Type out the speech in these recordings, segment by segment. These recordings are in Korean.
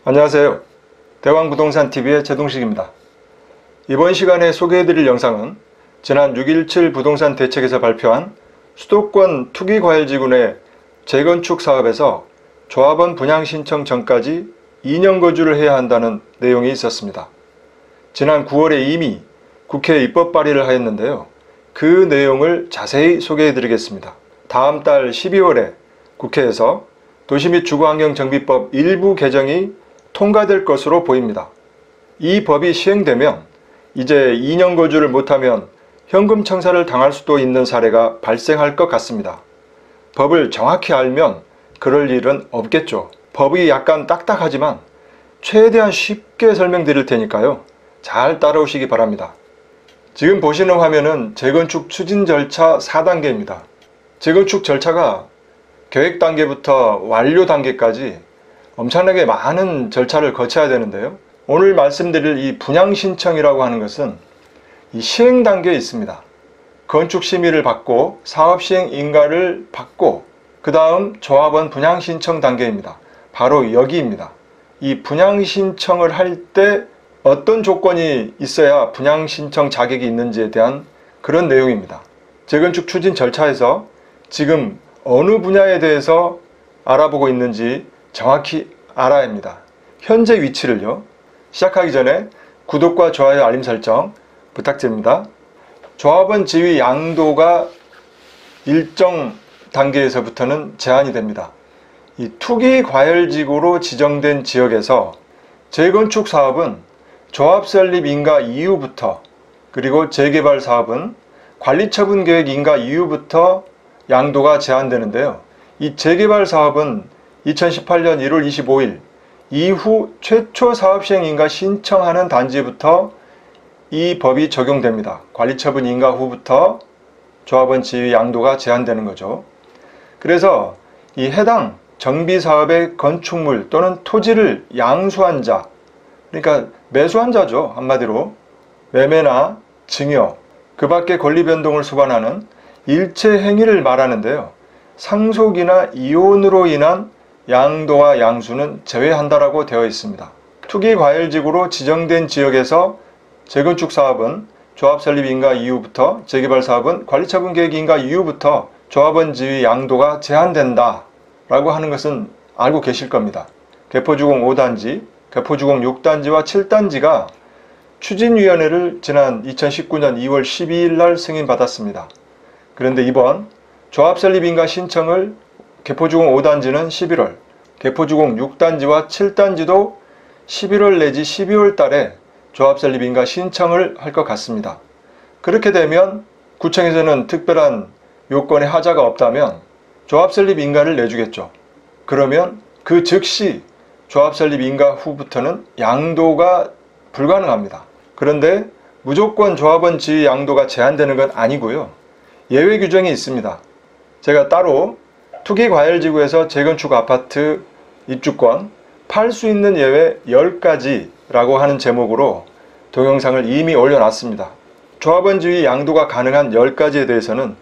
안녕하세요. 대왕부동산TV의 제동식입니다. 이번 시간에 소개해드릴 영상은 지난 6.17 부동산 대책에서 발표한 수도권 투기과열지구 내 재건축 사업에서 조합원 분양신청 전까지 2년 거주를 해야 한다는 내용이 있었습니다. 지난 9월에 이미 국회에 입법 발의를 하였는데요. 그 내용을 자세히 소개해드리겠습니다. 다음 달 12월에 국회에서 도시 및 주거환경정비법 일부 개정이 통과될 것으로 보입니다. 이 법이 시행되면 이제 2년 거주를 못하면 현금 청사를 당할 수도 있는 사례가 발생할 것 같습니다. 법을 정확히 알면 그럴 일은 없겠죠. 법이 약간 딱딱하지만 최대한 쉽게 설명드릴 테니까요. 잘 따라오시기 바랍니다. 지금 보시는 화면은 재건축 추진 절차 4단계입니다. 재건축 절차가 계획 단계부터 완료 단계까지 엄청나게 많은 절차를 거쳐야 되는데요. 오늘 말씀드릴 이 분양신청이라고 하는 것은 이 시행 단계에 있습니다. 건축 심의를 받고 사업시행 인가를 받고 그 다음 조합원 분양신청 단계입니다. 바로 여기입니다. 이 분양신청을 할 때 어떤 조건이 있어야 분양신청 자격이 있는지에 대한 그런 내용입니다. 재건축 추진 절차에서 지금 어느 분야에 대해서 알아보고 있는지 정확히 알아야 합니다. 현재 위치를요. 시작하기 전에 구독과 좋아요 알림 설정 부탁드립니다. 조합원 지위 양도가 일정 단계에서부터는 제한이 됩니다. 이 투기과열지구로 지정된 지역에서 재건축 사업은 조합 설립 인가 이후부터 그리고 재개발 사업은 관리처분 계획 인가 이후부터 양도가 제한되는데요. 이 재개발 사업은 2018년 1월 25일 이후 최초 사업시행 인가 신청하는 단지부터 이 법이 적용됩니다. 관리처분 인가 후부터 조합원 지위 양도가 제한되는 거죠. 그래서 이 해당 정비사업의 건축물 또는 토지를 양수한 자, 그러니까 매수한 자죠. 한마디로 매매나 증여, 그 밖의 권리 변동을 수반하는 일체 행위를 말하는데요. 상속이나 이혼으로 인한 양도와 양수는 제외한다라고 되어 있습니다. 투기과열지구로 지정된 지역에서 재건축 사업은 조합 설립 인가 이후부터, 재개발 사업은 관리처분 계획 인가 이후부터 조합원 지위 양도가 제한된다 라고 하는 것은 알고 계실 겁니다. 개포주공 5단지, 개포주공 6단지와 7단지가 추진위원회를 지난 2019년 2월 12일 날 승인받았습니다. 그런데 이번 조합 설립 인가 신청을 개포주공 5단지는 11월, 개포주공 6단지와 7단지도 11월 내지 12월 달에 조합 설립 인가 신청을 할 것 같습니다. 그렇게 되면 구청에서는 특별한 요건에 하자가 없다면 조합 설립 인가를 내주겠죠. 그러면 그 즉시 조합 설립 인가 후부터는 양도가 불가능합니다. 그런데 무조건 조합원 지위 양도가 제한되는 건 아니고요. 예외 규정이 있습니다. 제가 따로 투기과열지구에서 재건축 아파트 입주권 팔 수 있는 예외 10가지라고 하는 제목으로 동영상을 이미 올려놨습니다. 조합원 지위 양도가 가능한 10가지에 대해서는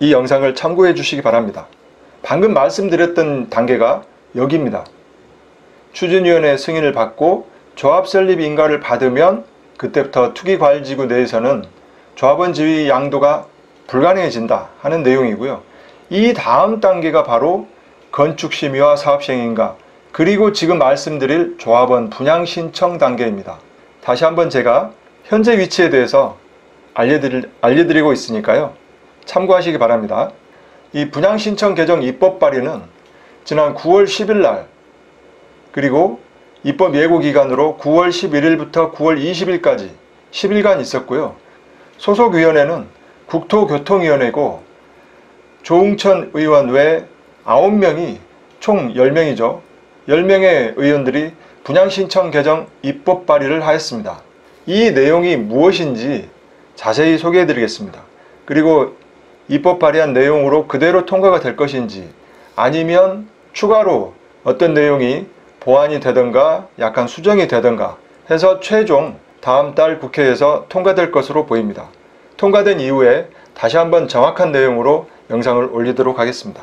이 영상을 참고해 주시기 바랍니다. 방금 말씀드렸던 단계가 여기입니다. 추진위원회 승인을 받고 조합 설립 인가를 받으면 그때부터 투기과열지구 내에서는 조합원 지위 양도가 불가능해진다 하는 내용이고요. 이 다음 단계가 바로 건축심의와 사업시행인가 그리고 지금 말씀드릴 조합원 분양신청 단계입니다. 다시 한번 제가 현재 위치에 대해서 알려드리고 있으니까요. 참고하시기 바랍니다. 이 분양신청 개정 입법 발의는 지난 9월 10일 날 그리고 입법 예고 기간으로 9월 11일부터 9월 20일까지 10일간 있었고요. 소속위원회는 국토교통위원회고 조응천 의원 외 9명이 총 10명이죠. 10명의 의원들이 분양신청 개정 입법 발의를 하였습니다. 이 내용이 무엇인지 자세히 소개해 드리겠습니다. 그리고 입법 발의한 내용으로 그대로 통과가 될 것인지 아니면 추가로 어떤 내용이 보완이 되던가 약간 수정이 되던가 해서 최종 다음 달 국회에서 통과될 것으로 보입니다. 통과된 이후에 다시 한번 정확한 내용으로 영상을 올리도록 하겠습니다.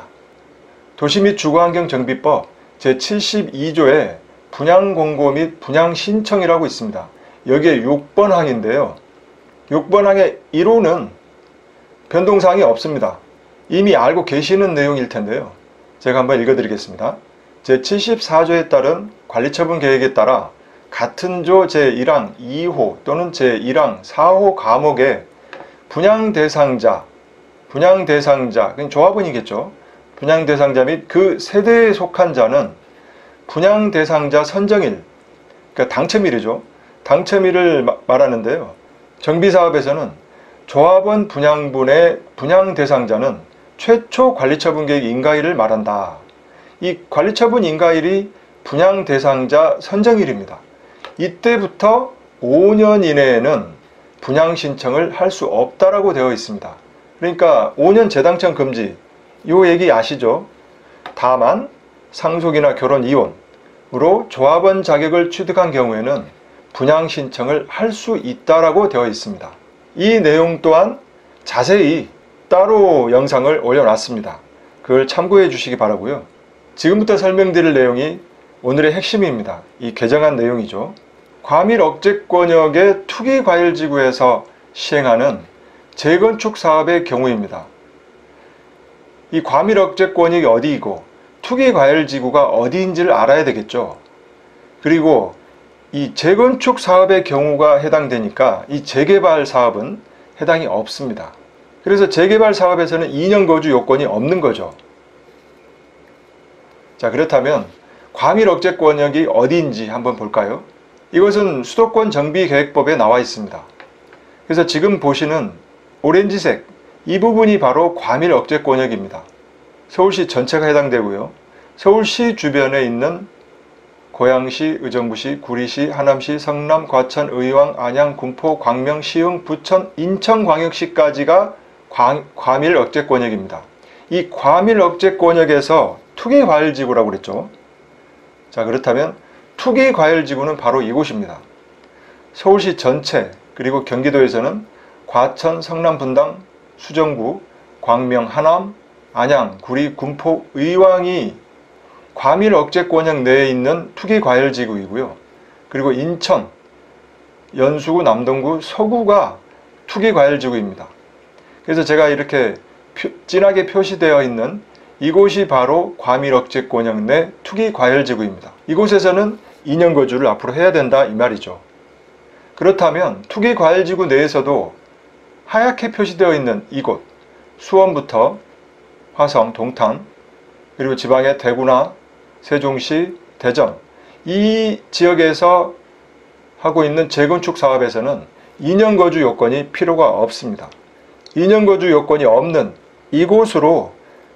도시 및 주거환경정비법 제72조에 분양공고 및 분양신청이라고 있습니다. 여기에 6번 항인데요. 6번 항의 1호는 변동사항이 없습니다. 이미 알고 계시는 내용일 텐데요. 제가 한번 읽어드리겠습니다. 제74조에 따른 관리처분 계획에 따라 같은 조 제1항 2호 또는 제1항 4호 과목에 분양대상자, 그건 조합원이겠죠. 분양대상자 및 그 세대에 속한 자는 분양대상자 선정일, 그러니까 당첨일이죠. 당첨일을 말하는데요. 정비사업에서는 조합원 분양분의 분양대상자는 최초 관리처분계획 인가일을 말한다. 이 관리처분 인가일이 분양대상자 선정일입니다. 이때부터 5년 이내에는 분양신청을 할 수 없다라고 되어 있습니다. 그러니까 5년 재당첨 금지, 이 얘기 아시죠? 다만 상속이나 결혼 이혼으로 조합원 자격을 취득한 경우에는 분양신청을 할 수 있다라고 되어 있습니다. 이 내용 또한 자세히 따로 영상을 올려놨습니다. 그걸 참고해 주시기 바라고요. 지금부터 설명드릴 내용이 오늘의 핵심입니다. 이 개정한 내용이죠. 과밀 억제권역의 투기과열지구에서 시행하는 재건축 사업의 경우입니다. 이 과밀 억제권역이 어디이고 투기과열지구가 어디인지를 알아야 되겠죠. 그리고 이 재건축 사업의 경우가 해당되니까 이 재개발 사업은 해당이 없습니다. 그래서 재개발 사업에서는 2년 거주 요건이 없는 거죠. 자, 그렇다면 과밀 억제권역이 어디인지 한번 볼까요? 이것은 수도권 정비계획법에 나와 있습니다. 그래서 지금 보시는 오렌지색 이 부분이 바로 과밀 억제권역입니다. 서울시 전체가 해당되고요. 서울시 주변에 있는 고양시, 의정부시, 구리시, 하남시, 성남, 과천, 의왕, 안양, 군포, 광명, 시흥, 부천, 인천광역시까지가 과밀 억제권역입니다. 이 과밀 억제권역에서 투기과열지구라고 그랬죠. 자, 그렇다면 투기과열지구는 바로 이곳입니다. 서울시 전체, 그리고 경기도에서는 과천, 성남, 분당, 수정구, 광명, 하남, 안양, 구리, 군포, 의왕이 과밀 억제권역 내에 있는 투기과열지구이고요. 그리고 인천, 연수구, 남동구, 서구가 투기과열지구입니다. 그래서 제가 이렇게 진하게 표시되어 있는 이곳이 바로 과밀 억제권역 내 투기과열지구입니다. 이곳에서는 2년 거주를 앞으로 해야 된다 이 말이죠. 그렇다면 투기과열지구 내에서도 하얗게 표시되어 있는 이곳, 수원부터 화성, 동탄, 그리고 지방의 대구나 세종시, 대전, 이 지역에서 하고 있는 재건축 사업에서는 2년 거주 요건이 필요가 없습니다. 2년 거주 요건이 없는 이곳으로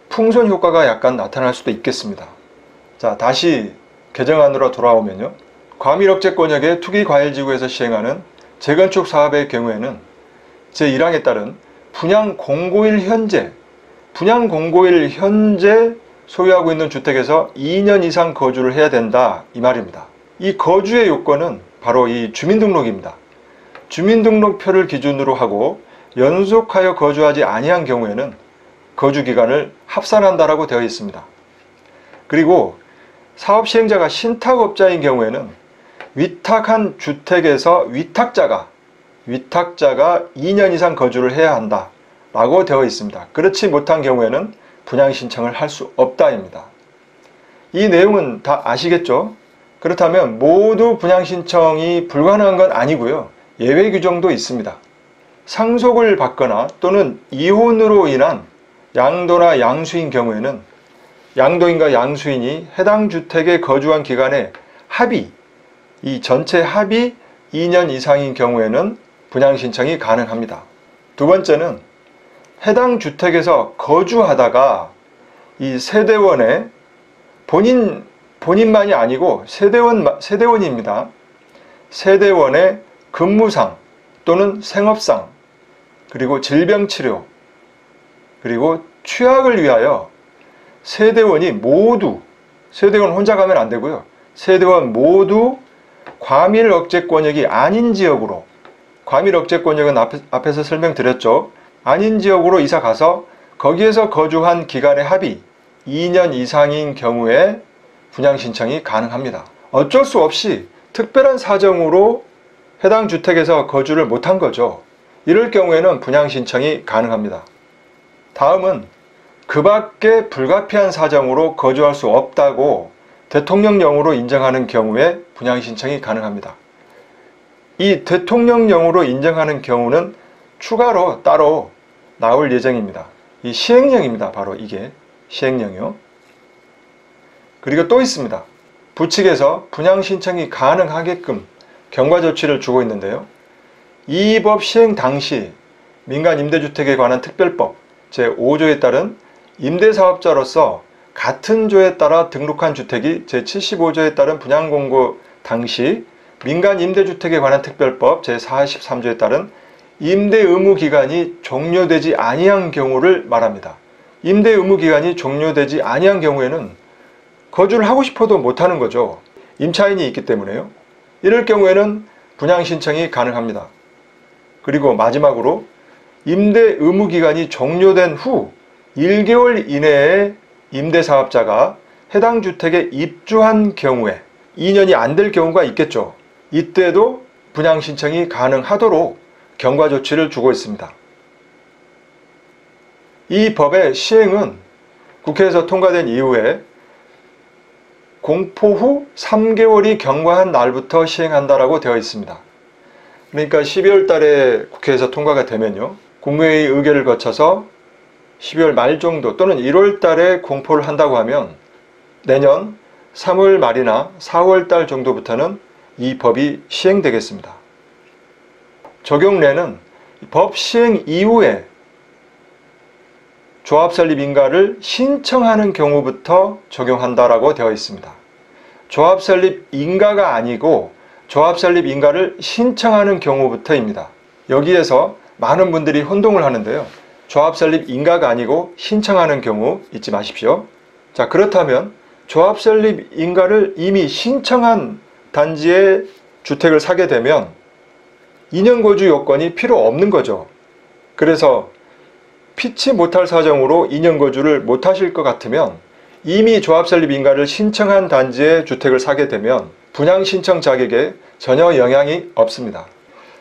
풍선 효과가 약간 나타날 수도 있겠습니다. 자, 다시 개정안으로 돌아오면요. 과밀 억제권역의 투기과열지구에서 시행하는 재건축 사업의 경우에는 제1항에 따른 분양공고일 현재 소유하고 있는 주택에서 2년 이상 거주를 해야 된다 이 말입니다. 이 거주의 요건은 바로 이 주민등록입니다. 주민등록표를 기준으로 하고 연속하여 거주하지 아니한 경우에는 거주기간을 합산한다라고 되어 있습니다. 그리고 사업시행자가 신탁업자인 경우에는 위탁한 주택에서 위탁자가 2년 이상 거주를 해야 한다 라고 되어 있습니다. 그렇지 못한 경우에는 분양신청을 할 수 없다입니다. 이 내용은 다 아시겠죠? 그렇다면 모두 분양신청이 불가능한 건 아니고요. 예외 규정도 있습니다. 상속을 받거나 또는 이혼으로 인한 양도나 양수인 경우에는 양도인과 양수인이 해당 주택에 거주한 기간에 이 전체 합이 2년 이상인 경우에는 분양신청이 가능합니다. 두 번째는 해당 주택에서 거주하다가 이 세대원의 본인만이 아니고 세대원입니다. 세대원의 근무상 또는 생업상, 그리고 질병치료, 그리고 취약을 위하여 세대원 혼자 가면 안 되고요. 세대원 모두 과밀 억제권역이 아닌 지역으로, 과밀 억제권역은 앞에서 설명드렸죠. 아닌 지역으로 이사 가서 거기에서 거주한 기간의 합이 2년 이상인 경우에 분양신청이 가능합니다. 어쩔 수 없이 특별한 사정으로 해당 주택에서 거주를 못한 거죠. 이럴 경우에는 분양 신청이 가능합니다. 다음은 그 밖에 불가피한 사정으로 거주할 수 없다고 대통령령으로 인정하는 경우에 분양 신청이 가능합니다. 이 대통령령으로 인정하는 경우는 추가로 따로 나올 예정입니다. 이 시행령입니다. 바로 이게 시행령이요. 그리고 또 있습니다. 부칙에서 분양 신청이 가능하게끔 경과 조치를 주고 있는데요. 이 법 시행 당시 민간 임대주택에 관한 특별법 제5조에 따른 임대사업자로서 같은 조에 따라 등록한 주택이 제75조에 따른 분양공고 당시 민간 임대주택에 관한 특별법 제43조에 따른 임대의무기간이 종료되지 아니한 경우를 말합니다. 임대의무기간이 종료되지 아니한 경우에는 거주를 하고 싶어도 못하는 거죠. 임차인이 있기 때문에요. 이럴 경우에는 분양 신청이 가능합니다. 그리고 마지막으로 임대 의무기간이 종료된 후 1개월 이내에 임대사업자가 해당 주택에 입주한 경우에 2년이 안 될 경우가 있겠죠. 이때도 분양 신청이 가능하도록 경과 조치를 주고 있습니다. 이 법의 시행은 국회에서 통과된 이후에 공포 후 3개월이 경과한 날부터 시행한다라고 되어 있습니다. 그러니까 12월 달에 국회에서 통과가 되면요. 국무회의 의결을 거쳐서 12월 말 정도 또는 1월 달에 공포를 한다고 하면 내년 3월 말이나 4월 달 정도부터는 이 법이 시행되겠습니다. 적용례는 법 시행 이후에 조합 설립 인가를 신청하는 경우부터 적용한다라고 되어 있습니다. 조합 설립 인가가 아니고 조합 설립 인가를 신청하는 경우부터입니다. 여기에서 많은 분들이 혼동을 하는데요. 조합 설립 인가가 아니고 신청하는 경우 잊지 마십시오. 자, 그렇다면 조합 설립 인가를 이미 신청한 단지에 주택을 사게 되면 2년 거주 요건이 필요 없는 거죠. 그래서 피치 못할 사정으로 2년 거주를 못하실 것 같으면 이미 조합 설립 인가를 신청한 단지에 주택을 사게 되면 분양 신청 자격에 전혀 영향이 없습니다.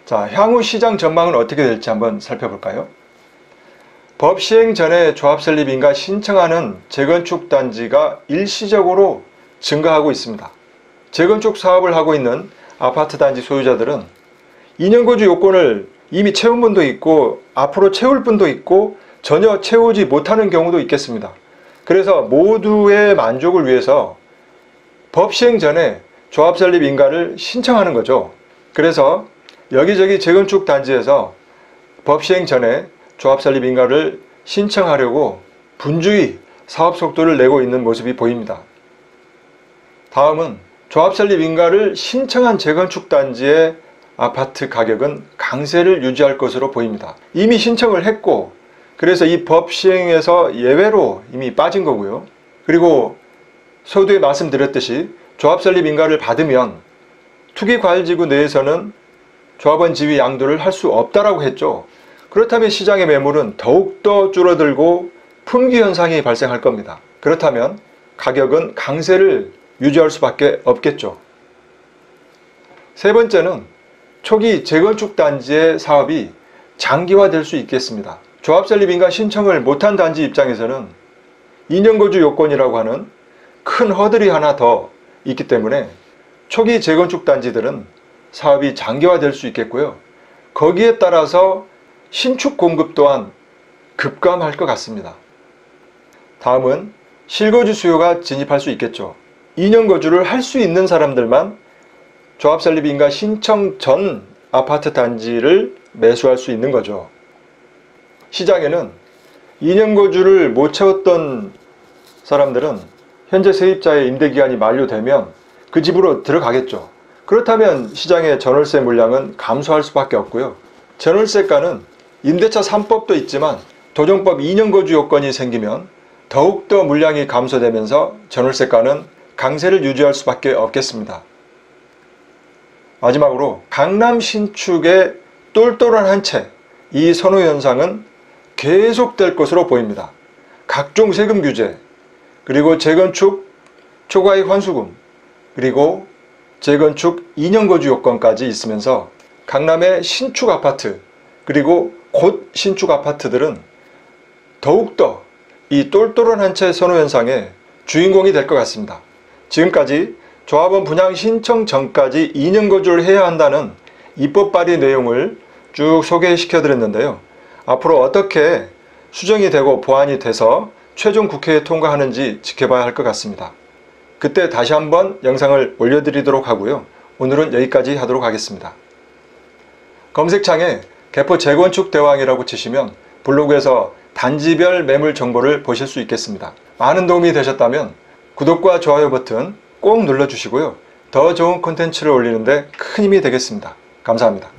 자, 향후 시장 전망은 어떻게 될지 한번 살펴볼까요? 법 시행 전에 조합 설립 인가 신청하는 재건축 단지가 일시적으로 증가하고 있습니다. 재건축 사업을 하고 있는 아파트 단지 소유자들은 2년 거주 요건을 이미 채운 분도 있고 앞으로 채울 분도 있고 전혀 채우지 못하는 경우도 있겠습니다. 그래서 모두의 만족을 위해서 법 시행 전에 조합 설립 인가를 신청하는 거죠. 그래서 여기저기 재건축 단지에서 법 시행 전에 조합 설립 인가를 신청하려고 분주히 사업 속도를 내고 있는 모습이 보입니다. 다음은 조합 설립 인가를 신청한 재건축 단지의 아파트 가격은 강세를 유지할 것으로 보입니다. 이미 신청을 했고 그래서 이 법 시행에서 예외로 이미 빠진 거고요. 그리고 서두에 말씀드렸듯이 조합 설립 인가를 받으면 투기과열지구 내에서는 조합원 지위 양도를 할 수 없다라고 했죠. 그렇다면 시장의 매물은 더욱더 줄어들고 품귀 현상이 발생할 겁니다. 그렇다면 가격은 강세를 유지할 수밖에 없겠죠. 세 번째는 초기 재건축 단지의 사업이 장기화될 수 있겠습니다. 조합 설립 인가 신청을 못한 단지 입장에서는 2년 거주 요건이라고 하는 큰 허들이 하나 더 있기 때문에 초기 재건축 단지들은 사업이 장기화될 수 있겠고요. 거기에 따라서 신축 공급 또한 급감할 것 같습니다. 다음은 실거주 수요가 진입할 수 있겠죠. 2년 거주를 할 수 있는 사람들만 조합 설립 인가 신청 전 아파트 단지를 매수할 수 있는 거죠. 시장에는 2년 거주를 못 채웠던 사람들은 현재 세입자의 임대기간이 만료되면 그 집으로 들어가겠죠. 그렇다면 시장의 전월세 물량은 감소할 수밖에 없고요. 전월세가는 임대차 3법도 있지만 도정법 2년 거주 요건이 생기면 더욱더 물량이 감소되면서 전월세가는 강세를 유지할 수밖에 없겠습니다. 마지막으로 강남 신축의 똘똘한 한 채, 이 선호 현상은 계속될 것으로 보입니다. 각종 세금 규제, 그리고 재건축 초과이익 환수금, 그리고 재건축 2년 거주 요건까지 있으면서 강남의 신축 아파트 그리고 곧 신축 아파트들은 더욱더 이 똘똘한 한 채 선호 현상의 주인공이 될 것 같습니다. 지금까지 조합원 분양 신청 전까지 2년 거주를 해야 한다는 입법 발의 내용을 쭉 소개시켜 드렸는데요. 앞으로 어떻게 수정이 되고 보완이 돼서 최종 국회에 통과하는지 지켜봐야 할 것 같습니다. 그때 다시 한번 영상을 올려드리도록 하고요. 오늘은 여기까지 하도록 하겠습니다. 검색창에 개포 재건축 대왕이라고 치시면 블로그에서 단지별 매물 정보를 보실 수 있겠습니다. 많은 도움이 되셨다면 구독과 좋아요 버튼 꼭 눌러주시고요. 더 좋은 콘텐츠를 올리는데 큰 힘이 되겠습니다. 감사합니다.